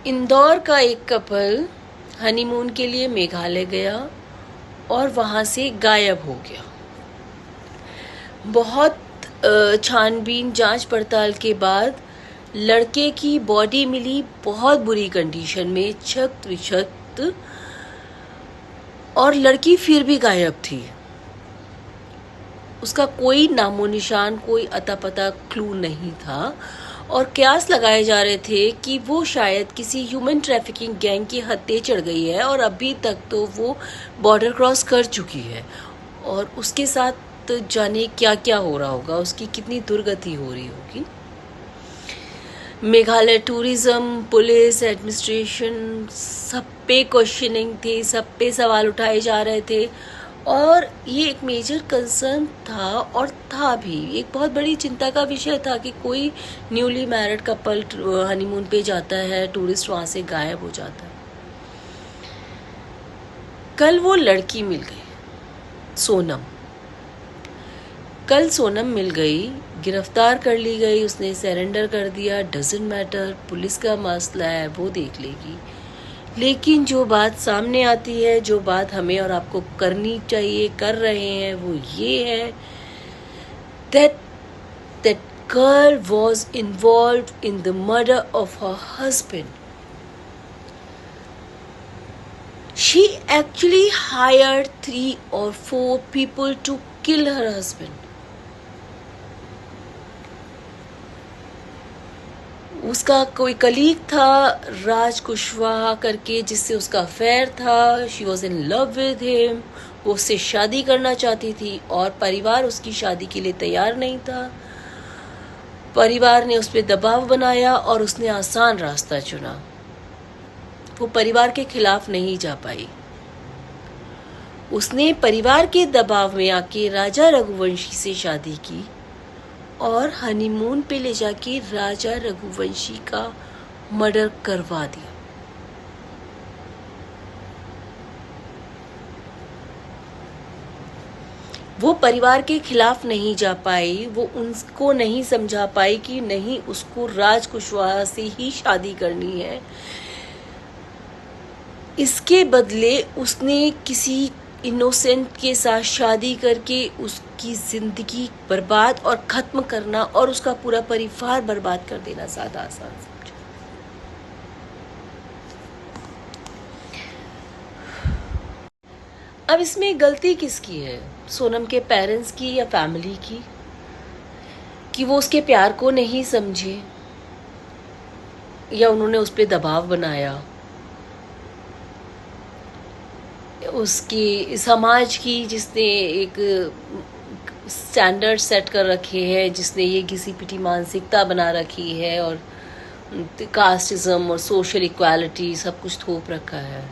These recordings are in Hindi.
इंदौर का एक कपल हनीमून के लिए मेघालय गया और वहाँ से गायब हो गया। बहुत छानबीन जांच पड़ताल के बाद लड़के की बॉडी मिली बहुत बुरी कंडीशन में, क्षत विक्षत, और लड़की फिर भी गायब थी। उसका कोई नामो निशान, कोई अता पता, क्लू नहीं था और कयास लगाए जा रहे थे कि वो शायद किसी ह्यूमन ट्रैफिकिंग गैंग की हत्या चढ़ गई है और अभी तक तो वो बॉर्डर क्रॉस कर चुकी है और उसके साथ जाने क्या क्या हो रहा होगा, उसकी कितनी दुर्गति हो रही होगी। मेघालय टूरिज्म, पुलिस, एडमिनिस्ट्रेशन, सब पे क्वेश्चनिंग थी, सब पे सवाल उठाए जा रहे थे और ये एक मेजर कंसर्न था और था भी, एक बहुत बड़ी चिंता का विषय था कि कोई न्यूली मैरिड कपल हनीमून पे जाता है, टूरिस्ट वहाँ से गायब हो जाता है। कल वो लड़की मिल गई, सोनम। कल सोनम मिल गई, गिरफ्तार कर ली गई, उसने सरेंडर कर दिया। डजंट मैटर, पुलिस का मसला है, वो देख लेगी। लेकिन जो बात सामने आती है, जो बात हमें और आपको करनी चाहिए, कर रहे हैं, वो ये है that girl was involved in the murder of her husband. She actually hired 3 or 4 people to kill her husband. उसका कोई कलीग था, राज कुशवाहा करके, जिससे उसका अफेयर था। She was in love with him, वो उससे शादी करना चाहती थी और परिवार उसकी शादी के लिए तैयार नहीं था। परिवार ने उस पर दबाव बनाया और उसने आसान रास्ता चुना। वो परिवार के खिलाफ नहीं जा पाई। उसने परिवार के दबाव में आके राजा रघुवंशी से शादी की और हनीमून पे ले जाके राजा रघुवंशी का मर्डर करवा दिया। वो परिवार के खिलाफ नहीं जा पाई, वो उनको नहीं समझा पाई कि नहीं, उसको राज कुशवाहा से ही शादी करनी है। इसके बदले उसने किसी इनोसेंट के साथ शादी करके उसकी जिंदगी बर्बाद और खत्म करना और उसका पूरा परिवार बर्बाद कर देना ज्यादा आसान समझा। अब इसमें गलती किसकी है? सोनम के पेरेंट्स की या फैमिली की, कि वो उसके प्यार को नहीं समझे या उन्होंने उस पर दबाव बनाया? उसकी समाज की, जिसने एक स्टैंडर्ड सेट कर रखे हैं, जिसने ये घिसी पिटी मानसिकता बना रखी है और कास्टिज्म और सोशल इक्वालिटी सब कुछ थोप रखा है।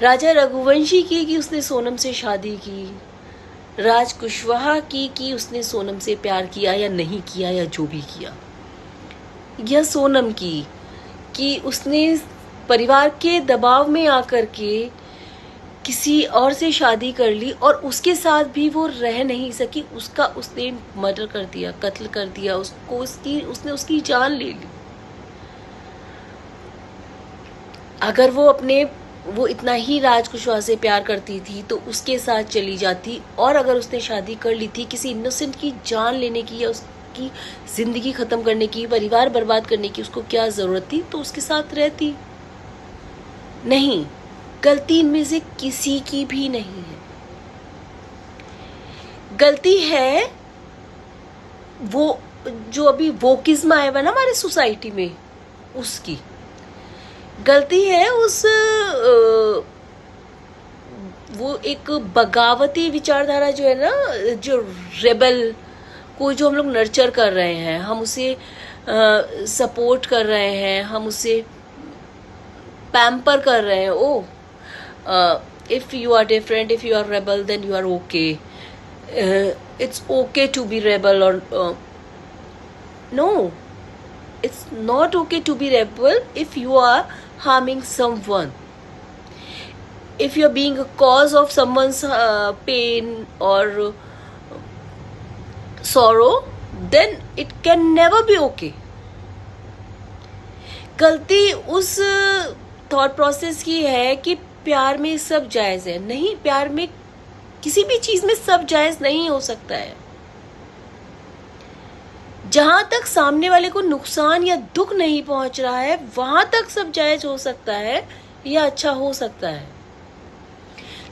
राजा रघुवंशी की कि उसने सोनम से शादी की, राज कुशवाहा की कि उसने सोनम से प्यार किया या नहीं किया या जो भी किया, या सोनम की कि उसने परिवार के दबाव में आकर के किसी और से शादी कर ली और उसके साथ भी वो रह नहीं सकी, उसने मर्डर कर दिया, कत्ल कर दिया उसको, उसने उसकी जान ले ली। अगर वो इतना ही राज कुशवाहा से प्यार करती थी तो उसके साथ चली जाती, और अगर उसने शादी कर ली थी किसी इनोसेंट की जान लेने की या उसकी जिंदगी खत्म करने की, परिवार बर्बाद करने की, उसको क्या जरूरत थी? तो उसके साथ रहती। नहीं, गलती इनमें से किसी की भी नहीं है। गलती है वो जो अभी वोकिज्म आया हुआ ना हमारे सोसाइटी में, उसकी गलती है। वो एक बगावती विचारधारा जो है ना, जो रेबल को जो हम लोग नर्चर कर रहे हैं, हम उसे सपोर्ट कर रहे हैं, हम उसे पैम्पर कर रहे हैं। ओ, if you are different, if you are rebel, then you are okay. It's okay to be rebel or no, it's not okay to be rebel if you are harming someone. If you are being a cause of someone's pain or sorrow, then it can never be okay. गलती उस थॉट प्रोसेस की है कि प्यार में सब जायज है। नहीं, प्यार में किसी भी चीज में सब जायज नहीं हो सकता है। जहां तक सामने वाले को नुकसान या दुख नहीं पहुंच रहा है वहां तक सब जायज हो सकता है या अच्छा हो सकता है,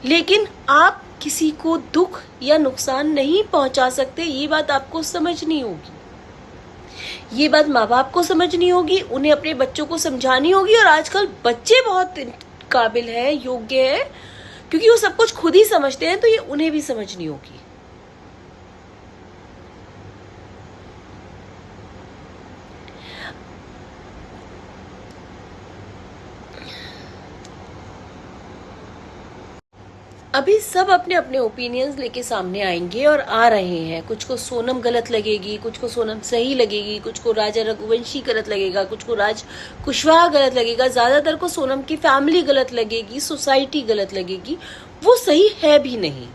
लेकिन आप किसी को दुख या नुकसान नहीं पहुंचा सकते। ये बात आपको समझनी होगी, ये बात माँ बाप को समझनी होगी, उन्हें अपने बच्चों को समझानी होगी। और आजकल बच्चे बहुत काबिल है, योग्य है, क्योंकि वो सब कुछ खुद ही समझते हैं, तो ये उन्हें भी समझनी होगी। अभी सब अपने अपने ओपिनियंस लेके सामने आएंगे और आ रहे हैं। कुछ को सोनम गलत लगेगी, कुछ को सोनम सही लगेगी, कुछ को राजा रघुवंशी गलत लगेगा, कुछ को राज कुशवाहा गलत लगेगा, ज्यादातर को सोनम की फैमिली गलत लगेगी, सोसाइटी गलत लगेगी। वो सही है भी नहीं।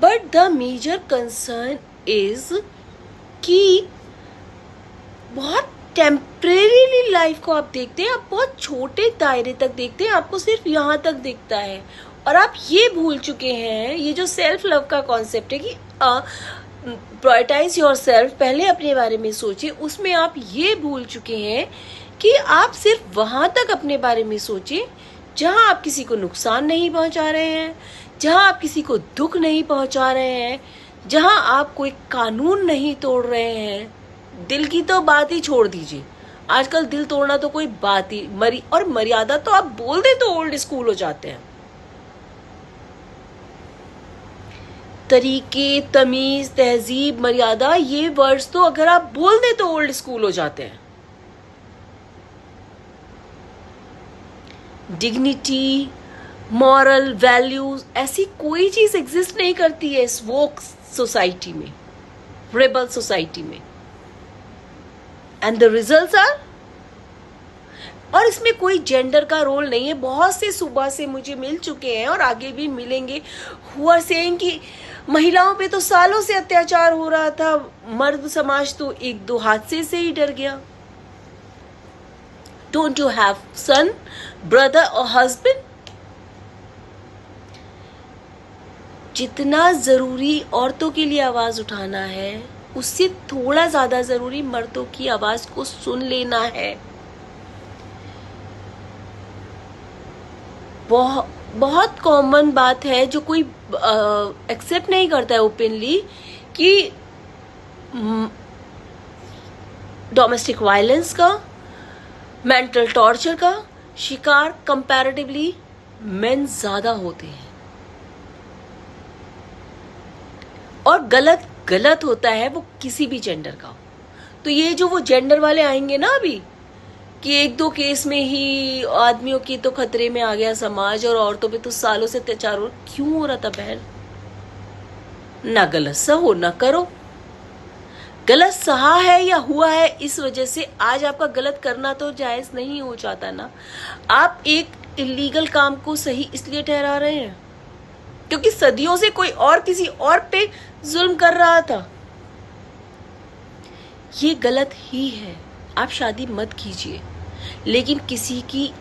But the major concern is कि बहुत टेम्परेरीली लाइफ को आप देखते हैं, आप बहुत छोटे दायरे तक देखते हैं, आपको सिर्फ यहाँ तक दिखता है। और आप ये भूल चुके हैं, ये जो सेल्फ लव का कॉन्सेप्ट है कि प्रायोरिटाइज योर सेल्फ, पहले अपने बारे में सोचिए, उसमें आप ये भूल चुके हैं कि आप सिर्फ वहां तक अपने बारे में सोचिए जहां आप किसी को नुकसान नहीं पहुंचा रहे हैं, जहां आप किसी को दुख नहीं पहुंचा रहे हैं, जहां आप कोई कानून नहीं तोड़ रहे हैं। दिल की तो बात ही छोड़ दीजिए, आजकल दिल तोड़ना तो कोई बात ही और मर्यादा तो आप बोल दे तो ओल्ड स्कूल हो जाते हैं। तरीके, तमीज, तहजीब, मर्यादा, ये वर्ड्स तो अगर आप बोल दे तो ओल्ड स्कूल हो जाते हैं। डिग्निटी, मॉरल वैल्यूज, ऐसी कोई चीज एग्जिस्ट नहीं करती है इस वोक सोसाइटी में, रेबल सोसाइटी में। एंड द रिजल्ट्स आर, और इसमें कोई जेंडर का रोल नहीं है। बहुत से सुबह से मुझे मिल चुके हैं और आगे भी मिलेंगे, हु आर सेइंग कि महिलाओं पे तो सालों से अत्याचार हो रहा था, मर्द समाज तो एक दो हादसे से ही डर गया। Don't you have son, brother और हस्बैंड? जितना जरूरी औरतों के लिए आवाज उठाना है, उससे थोड़ा ज्यादा जरूरी मर्दों की आवाज को सुन लेना है। बहुत कॉमन बात है जो कोई एक्सेप्ट नहीं करता है ओपनली, कि डोमेस्टिक वायलेंस का, मेंटल टॉर्चर का शिकार कंपैरेटिवली मेन ज्यादा होते हैं। और गलत गलत होता है वो किसी भी जेंडर का। तो ये जो वो जेंडर वाले आएंगे ना अभी, कि एक दो केस में ही आदमियों की तो खतरे में आ गया समाज और औरतों पे तो सालों से अत्याचार हो, क्यों हो रहा था बहन? ना गलत सहो ना करो। गलत सहा है या हुआ है, इस वजह से आज आपका गलत करना तो जायज नहीं हो जाता ना। आप एक इलीगल काम को सही इसलिए ठहरा रहे हैं क्योंकि सदियों से कोई और किसी और पे जुल्म कर रहा था। ये गलत ही है। आप शादी मत कीजिए, लेकिन किसी की